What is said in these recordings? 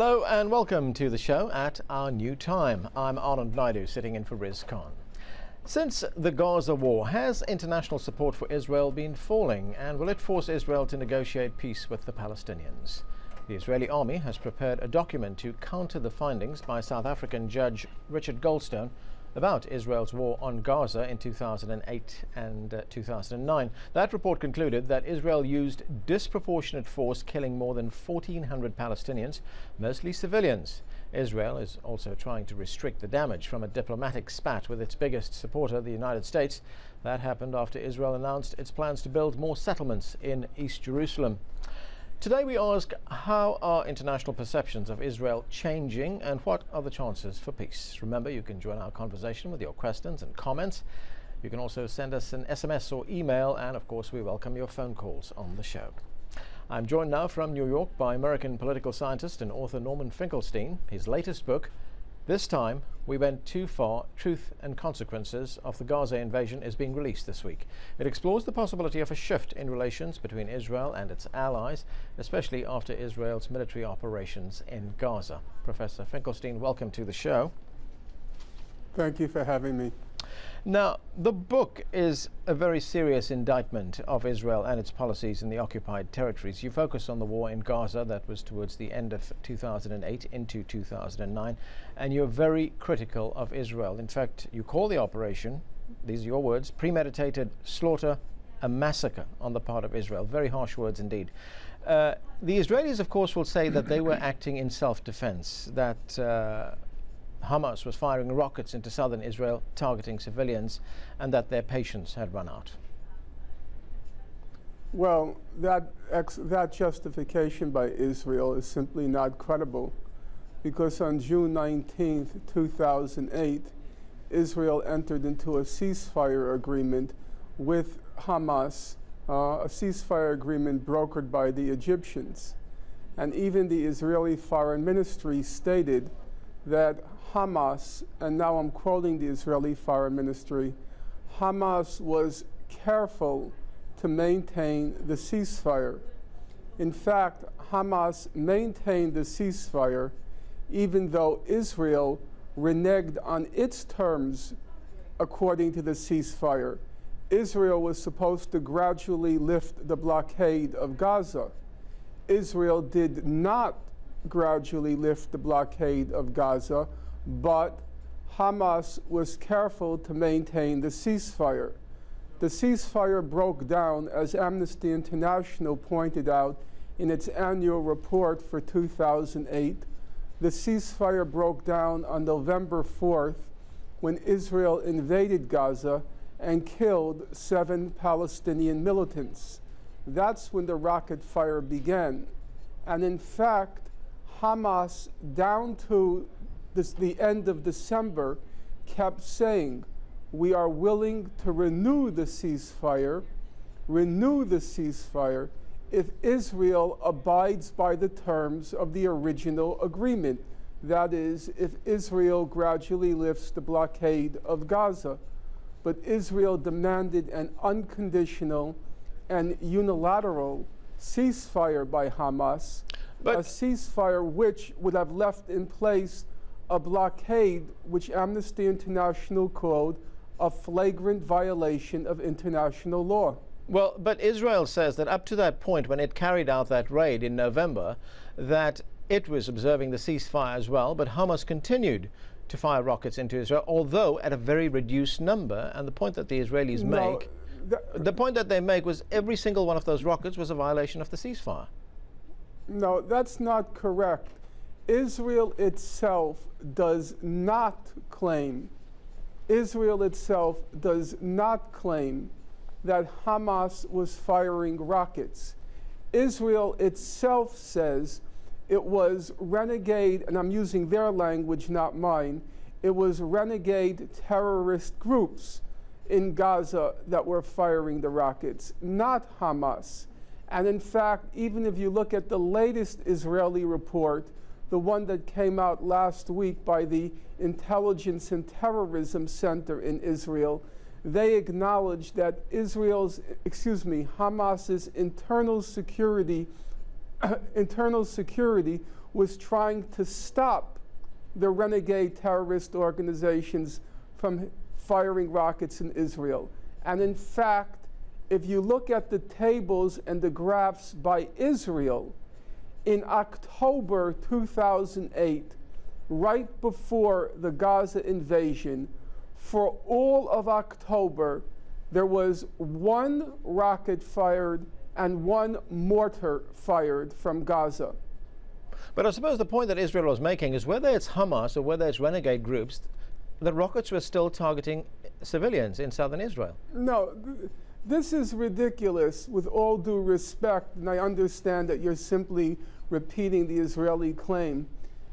Hello and welcome to the show at our new time. I'm Anand Naidu, sitting in for Riz Khan. Since the Gaza War, has international support for Israel been falling, and will it force Israel to negotiate peace with the Palestinians? The Israeli army has prepared a document to counter the findings by South African Judge Richard Goldstone about Israel's war on Gaza in 2008 and 2009. That report concluded that Israel used disproportionate force, killing more than 1,400 Palestinians, mostly civilians. Israel is also trying to restrict the damage from a diplomatic spat with its biggest supporter, the United States. That happened after Israel announced its plans to build more settlements in East Jerusalem. Today we ask, how are international perceptions of Israel changing, and what are the chances for peace? Remember, you can join our conversation with your questions and comments. You can also send us an SMS or email, and of course we welcome your phone calls on the show. I'm joined now from New York by American political scientist and author Norman Finkelstein. His latest book, This Time We Went Too Far: Truth and Consequences of the Gaza Invasion, is being released this week. It explores the possibility of a shift in relations between Israel and its allies, especially after Israel's military operations in Gaza. Professor Finkelstein, welcome to the show. Thank you for having me. Now, the book is a very serious indictment of Israel and its policies in the occupied territories. You focus on the war in Gaza that was towards the end of 2008 into 2009, and you're very critical of Israel. In fact, you call the operation, these are your words, premeditated slaughter, a massacre on the part of Israel. Very harsh words indeed. The Israelis, of course, will say that they were acting in self-defense, that Hamas was firing rockets into southern Israel, targeting civilians, and that their patience had run out. Well, that justification by Israel is simply not credible, because on June 19th, 2008, Israel entered into a ceasefire agreement with Hamas, a ceasefire agreement brokered by the Egyptians. And even the Israeli Foreign Ministry stated that Hamas, and now I'm quoting the Israeli Foreign Ministry, Hamas was careful to maintain the ceasefire. In fact, Hamas maintained the ceasefire even though Israel reneged on its terms according to the ceasefire. Israel was supposed to gradually lift the blockade of Gaza. Israel did not gradually lift the blockade of Gaza, but Hamas was careful to maintain the ceasefire. The ceasefire broke down, as Amnesty International pointed out in its annual report for 2008. The ceasefire broke down on November 4th when Israel invaded Gaza and killed 7 Palestinian militants. That's when the rocket fire began. And in fact, Hamas, down to the end of December, kept saying, we are willing to renew the ceasefire if Israel abides by the terms of the original agreement. That is, if Israel gradually lifts the blockade of Gaza. But Israel demanded an unconditional and unilateral ceasefire by Hamas, a ceasefire which would have left in place a blockade which Amnesty International called a flagrant violation of international law. Well, but Israel says that up to that point, when it carried out that raid in November, that it was observing the ceasefire as well, but Hamas continued to fire rockets into Israel, although at a very reduced number. And the point that the Israelis make, the point that they make was every single one of those rockets was a violation of the ceasefire. No, that's not correct. Israel itself does not claim that Hamas was firing rockets. Israel itself says it was renegade, and I'm using their language, not mine, it was renegade terrorist groups in Gaza that were firing the rockets, not Hamas. And in fact, even if you look at the latest Israeli report, the one that came out last week by the Intelligence and Terrorism Center in Israel, they acknowledge that Hamas's internal security was trying to stop the renegade terrorist organizations from firing rockets in Israel. And in fact, if you look at the tables and the graphs by Israel, in October 2008, right before the Gaza invasion, for all of October, there was one rocket fired and one mortar fired from Gaza. But I suppose the point that Israel was making is whether it's Hamas or whether it's renegade groups, the rockets were still targeting civilians in southern Israel. No, this is ridiculous, with all due respect, and I understand that you're simply repeating the Israeli claim.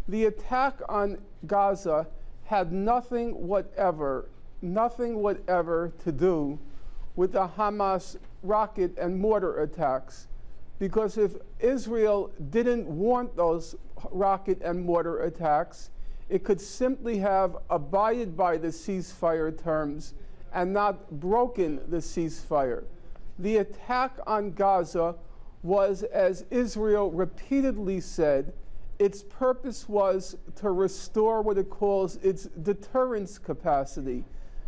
The attack on Gaza had nothing whatever to do with the Hamas rocket and mortar attacks. Because if Israel didn't want those rocket and mortar attacks, it could simply have abided by the ceasefire terms and not broken the ceasefire. The attack on Gaza was, as Israel repeatedly said, its purpose was to restore what it calls its deterrence capacity.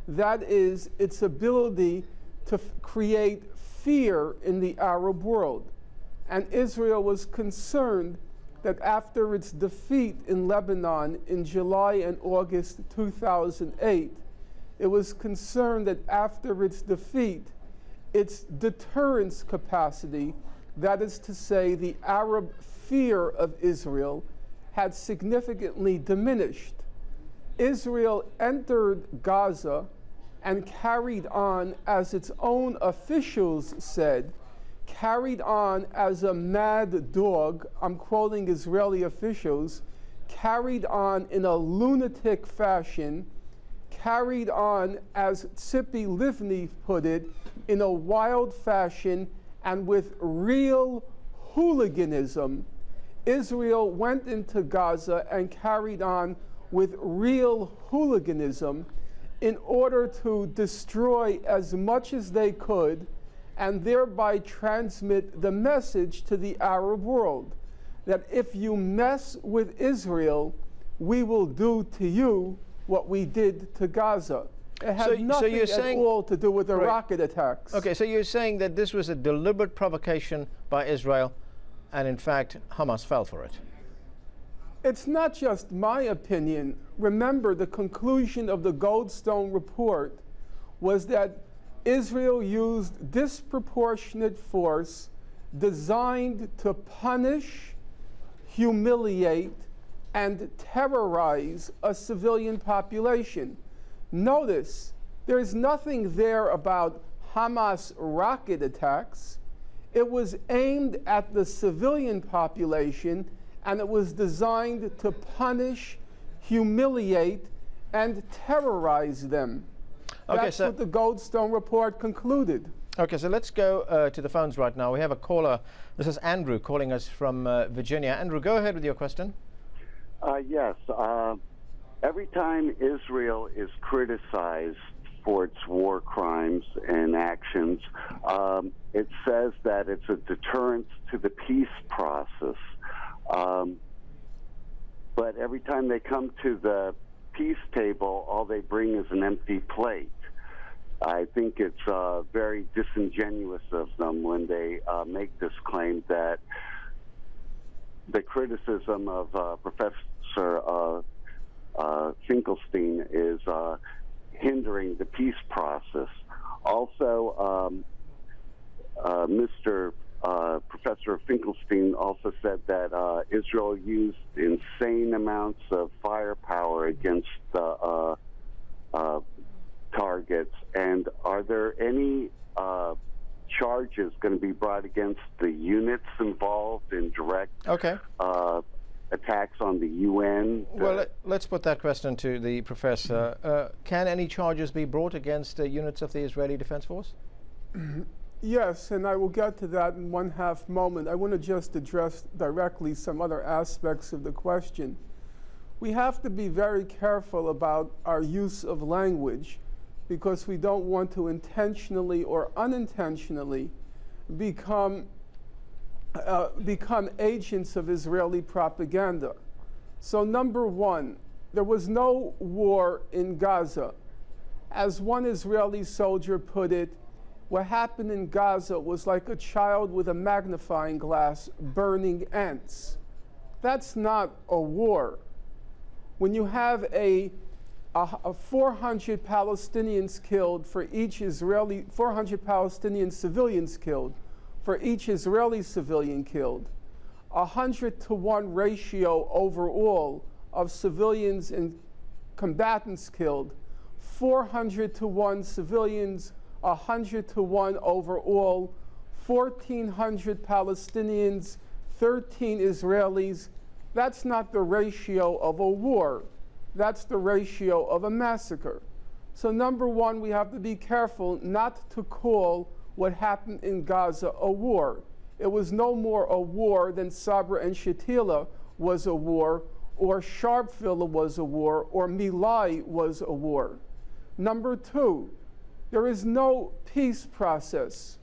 That is, its ability to create fear in the Arab world. And Israel was concerned that after its defeat in Lebanon in July and August 2008, it was concerned that after its defeat, its deterrence capacity, that is to say, the Arab fear of Israel, had significantly diminished. Israel entered Gaza and carried on, as its own officials said, carried on as a mad dog, I'm quoting Israeli officials, carried on in a lunatic fashion, carried on, as Tzipi Livni put it, in a wild fashion and with real hooliganism. Israel went into Gaza and carried on with real hooliganism in order to destroy as much as they could and thereby transmit the message to the Arab world that if you mess with Israel, we will do to you what we did to Gaza. It had nothing at all to do with the rocket attacks. Okay, so you're saying that this was a deliberate provocation by Israel, and in fact, Hamas fell for it. It's not just my opinion. Remember, the conclusion of the Goldstone report was that Israel used disproportionate force designed to punish, humiliate, and terrorize a civilian population. Notice, there's nothing there about Hamas rocket attacks. It was aimed at the civilian population, and it was designed to punish, humiliate, and terrorize them. Okay, That's what the Goldstone report concluded. Okay, so let's go to the phones right now. We have a caller. This is Andrew calling us from Virginia. Andrew, go ahead with your question. Yes. Every time Israel is criticized for its war crimes and actions, it says that it's a deterrence to the peace process. But every time they come to the peace table, all they bring is an empty plate. I think it's very disingenuous of them when they make this claim that the criticism of Professor Finkelstein is hindering the peace process. Also, Professor Finkelstein also said that Israel used insane amounts of firepower against targets. And are there any charges going to be brought against the units involved in direct attacks on the UN? Well, let's put that question to the professor. Can any charges be brought against units of the Israeli Defense Force? Yes, and I will get to that in one half moment. I want to just address directly some other aspects of the question. We have to be very careful about our use of language because we don't want to intentionally or unintentionally become become agents of Israeli propaganda. So number one, there was no war in Gaza. As one Israeli soldier put it, what happened in Gaza was like a child with a magnifying glass burning ants. That's not a war. When you have a 400 Palestinians killed for each Israeli, 400 Palestinian civilians killed for each Israeli civilian killed, 100-to-1 ratio overall of civilians and combatants killed, 400-to-1 civilians, 100-to-1 overall, 1,400 Palestinians, 13 Israelis. That's not the ratio of a war. That's the ratio of a massacre. So number one, we have to be careful not to call what happened in Gaza a war. It was no more a war than Sabra and Shatila was a war, or Sharpeville was a war, or My Lai was a war. Number two, there is no peace process.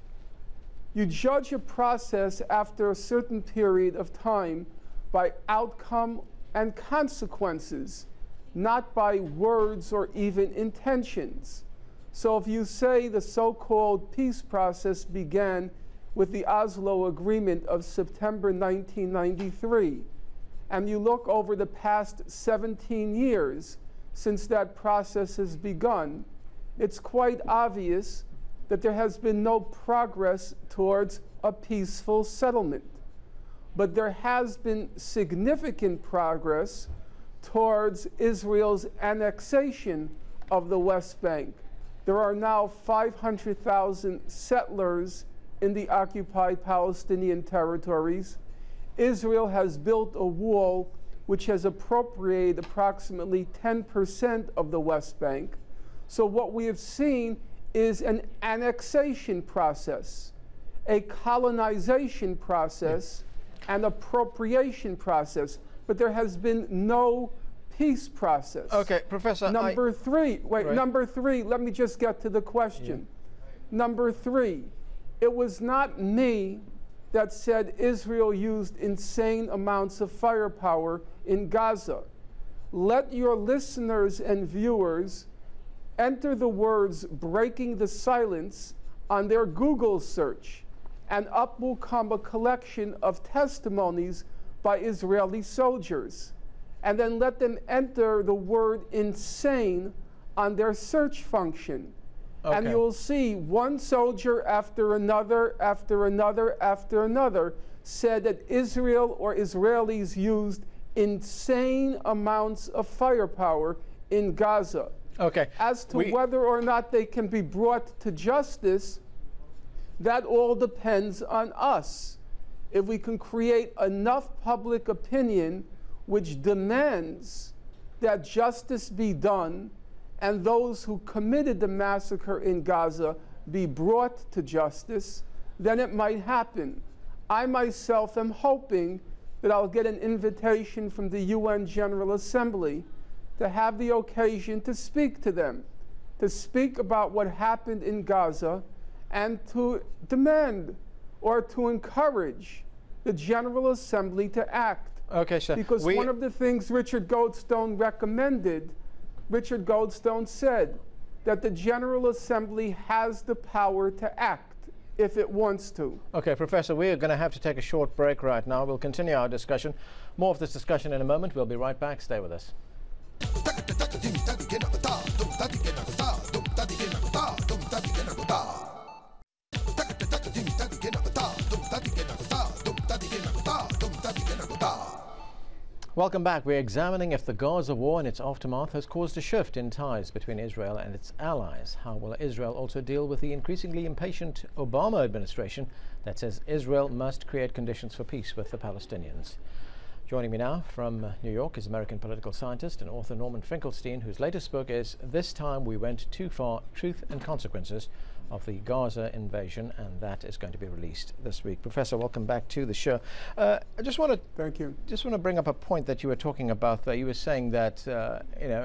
You judge a process after a certain period of time by outcome and consequences, not by words or even intentions. So if you say the so-called peace process began with the Oslo Agreement of September 1993, and you look over the past 17 years since that process has begun, it's quite obvious that there has been no progress towards a peaceful settlement. But there has been significant progress towards Israel's annexation of the West Bank. There are now 500,000 settlers in the occupied Palestinian territories. Israel has built a wall which has appropriated approximately 10% of the West Bank. So what we have seen is an annexation process, a colonization process, and appropriation process, but there has been no peace process. Okay, Professor. Number three, right. Number three, let me just get to the question. Yeah. Number three, it was not me that said Israel used insane amounts of firepower in Gaza. Let your listeners and viewers enter the words "breaking the silence" on their Google search, and up will come a collection of testimonies by Israeli soldiers. And then let them enter the word "insane" on their search function. Okay. And you'll see one soldier after another, after another, after another said that Israel or Israelis used insane amounts of firepower in Gaza. Okay. As to whether or not they can be brought to justice, that all depends on us. If we can create enough public opinion which demands that justice be done and those who committed the massacre in Gaza be brought to justice, then it might happen. I myself am hoping that I'll get an invitation from the UN General Assembly to have the occasion to speak to them, to speak about what happened in Gaza, and to demand or to encourage the General Assembly to act. Okay, sir. Because one of the things Richard Goldstone recommended, Richard Goldstone said that the General Assembly has the power to act if it wants to. Okay, Professor, we are going to have to take a short break right now. We'll continue our discussion. More of this discussion in a moment. We'll be right back. Stay with us. Welcome back. We're examining if the Gaza War and its aftermath has caused a shift in ties between Israel and its allies. How will Israel also deal with the increasingly impatient Obama administration that says Israel must create conditions for peace with the Palestinians? Joining me now from New York is American political scientist and author Norman Finkelstein, whose latest book is "This Time We Went Too Far: Truth and Consequences of the Gaza Invasion," and that is going to be released this week. Professor, welcome back to the show. I just want to thank you. Just want to bring up a point that you were talking about there. You were saying that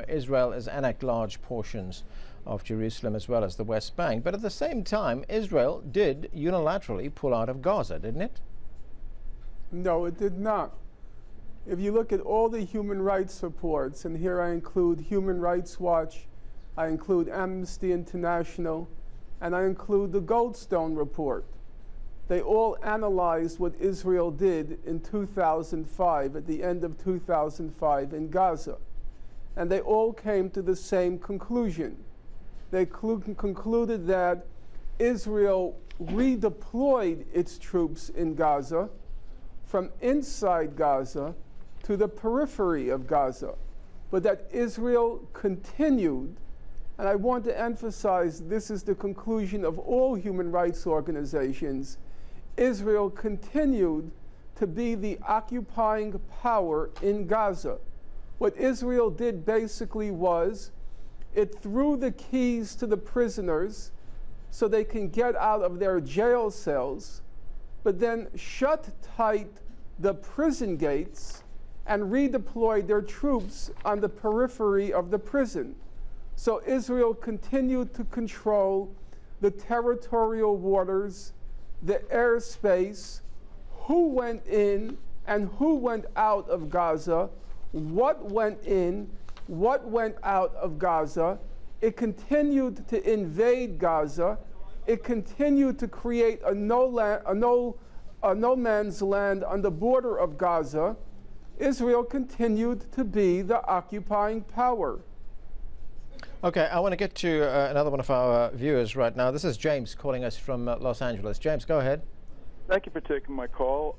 Israel has annexed large portions of Jerusalem as well as the West Bank, but at the same time, Israel did unilaterally pull out of Gaza, didn't it? No, it did not. If you look at all the human rights reports, and here I include Human Rights Watch, I include Amnesty International, and I include the Goldstone report, they all analyzed what Israel did in 2005, at the end of 2005 in Gaza. And they all came to the same conclusion. They concluded that Israel redeployed its troops in Gaza from inside Gaza to the periphery of Gaza, but that Israel continued, and I want to emphasize this is the conclusion of all human rights organizations, Israel continued to be the occupying power in Gaza. What Israel did basically was it threw the keys to the prisoners so they can get out of their jail cells, but then shut tight the prison gates and redeployed their troops on the periphery of the prison. So Israel continued to control the territorial waters, the airspace, who went in and who went out of Gaza, what went in, what went out of Gaza. It continued to invade Gaza. It continued to create a no man's land on the border of Gaza. Israel continued to be the occupying power. Okay, I want to get to another one of our viewers right now. This is James calling us from Los Angeles. James, go ahead. Thank you for taking my call.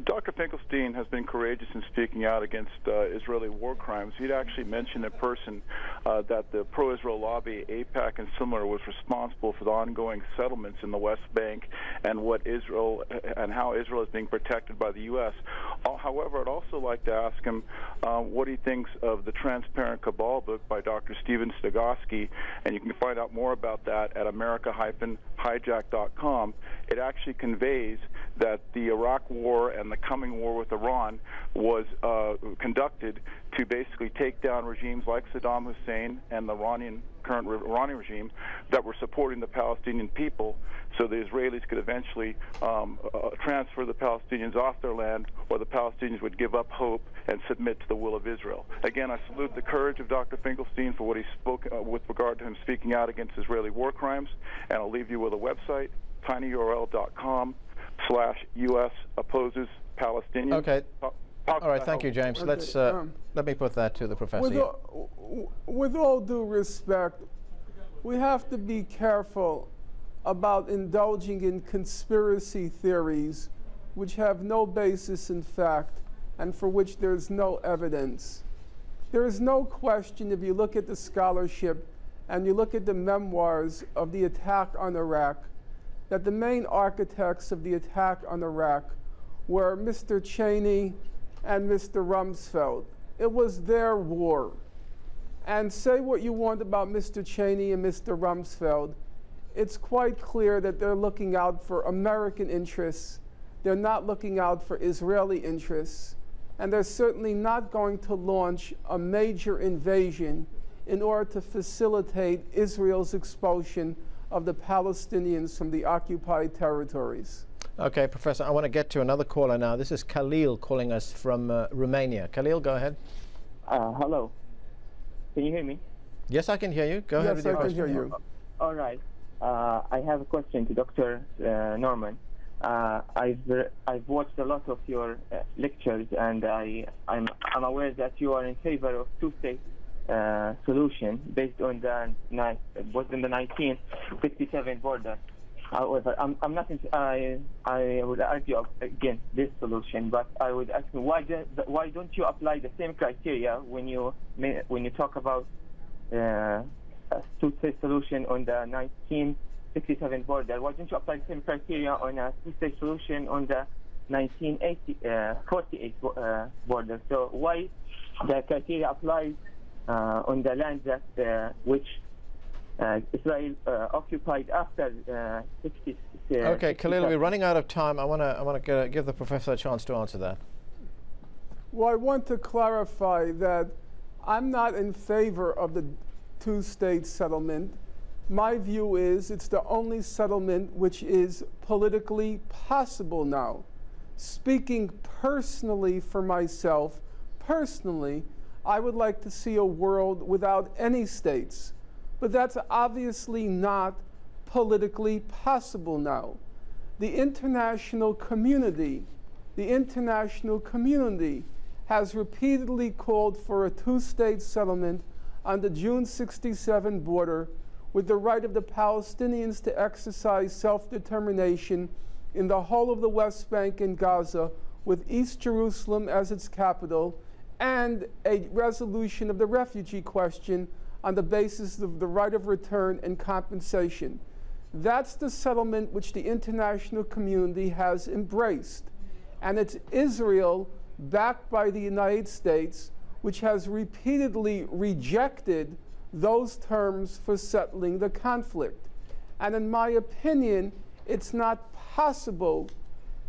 Dr. Finkelstein has been courageous in speaking out against Israeli war crimes. He'd actually mentioned in person that the pro-Israel lobby, AIPAC and similar, was responsible for the ongoing settlements in the West Bank and how Israel is being protected by the U.S. However, I'd also like to ask him what he thinks of the Transparent Cabal book by Dr. Stephen Stagosky, and you can find out more about that at america-hijack.com. It actually conveys that the Iraq War and the coming war with Iran was conducted to basically take down regimes like Saddam Hussein and the current Iranian regime that were supporting the Palestinian people, so the Israelis could eventually transfer the Palestinians off their land, or the Palestinians would give up hope and submit to the will of Israel. Again, I salute the courage of Dr. Finkelstein for what he spoke with regard to him speaking out against Israeli war crimes, and I'll leave you with a website, tinyurl.com/US opposes Palestinians. Okay. All right, thank you, James. Okay, let me put that to the professor. With all due respect, we have to be careful about indulging in conspiracy theories which have no basis in fact and for which there is no evidence. There is no question, if you look at the scholarship and you look at the memoirs of the attack on Iraq, that the main architects of the attack on Iraq were Mr. Cheney and Mr. Rumsfeld. It was their war. And say what you want about Mr. Cheney and Mr. Rumsfeld, it's quite clear that they're looking out for American interests. They're not looking out for Israeli interests. And they're certainly not going to launch a major invasion in order to facilitate Israel's expulsion of the Palestinians from the occupied territories. Okay, Professor, I want to get to another caller now. This is Khalil calling us from Romania. Khalil, go ahead. Hello. Can you hear me? Yes, I can hear you. Go ahead with your question. Yes, I can hear you. All right. I have a question to Dr. Norman. I've watched a lot of your lectures, and I'm aware that you are in favor of two-state solution based on the 1967 border. However, I'm not. I would argue against this solution, but I would ask you why don't you apply the same criteria when you talk about a two-state solution on the 1967 border? Why don't you apply the same criteria on a two-state solution on the 1948 border? So why the criteria applies on the land that which Israel occupied after 60. Okay, Khalil, we're running out of time. I want to give the professor a chance to answer that. Well, I want to clarify that I'm not in favor of the two-state settlement. My view is it's the only settlement which is politically possible now. Speaking personally for myself, I would like to see a world without any states. But that's obviously not politically possible now. The international community has repeatedly called for a two-state settlement on the June '67 border with the right of the Palestinians to exercise self-determination in the whole of the West Bank and Gaza, with East Jerusalem as its capital, and a resolution of the refugee question on the basis of the right of return and compensation. That's the settlement which the international community has embraced. And it's Israel, backed by the United States, which has repeatedly rejected those terms for settling the conflict. And in my opinion, it's not possible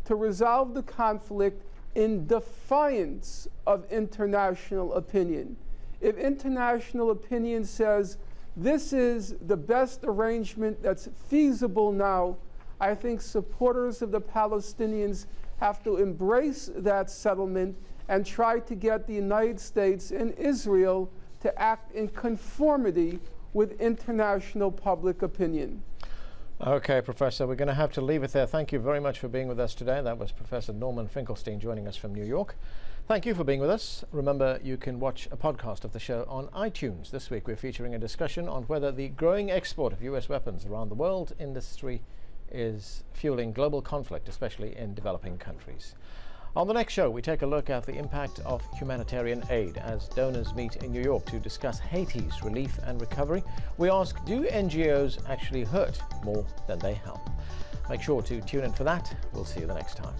to resolve the conflict in defiance of international opinion. If international opinion says this is the best arrangement that's feasible now, I think supporters of the Palestinians have to embrace that settlement and try to get the United States and Israel to act in conformity with international public opinion. Okay, Professor, we're going to have to leave it there. Thank you very much for being with us today. That was Professor Norman Finkelstein joining us from New York. Thank you for being with us. Remember, you can watch a podcast of the show on iTunes. This week we're featuring a discussion on whether the growing export of US weapons around the world industry is fueling global conflict, especially in developing countries. On the next show, we take a look at the impact of humanitarian aid as donors meet in New York to discuss Haiti's relief and recovery. We ask, do NGOs actually hurt more than they help? Make sure to tune in for that. We'll see you the next time.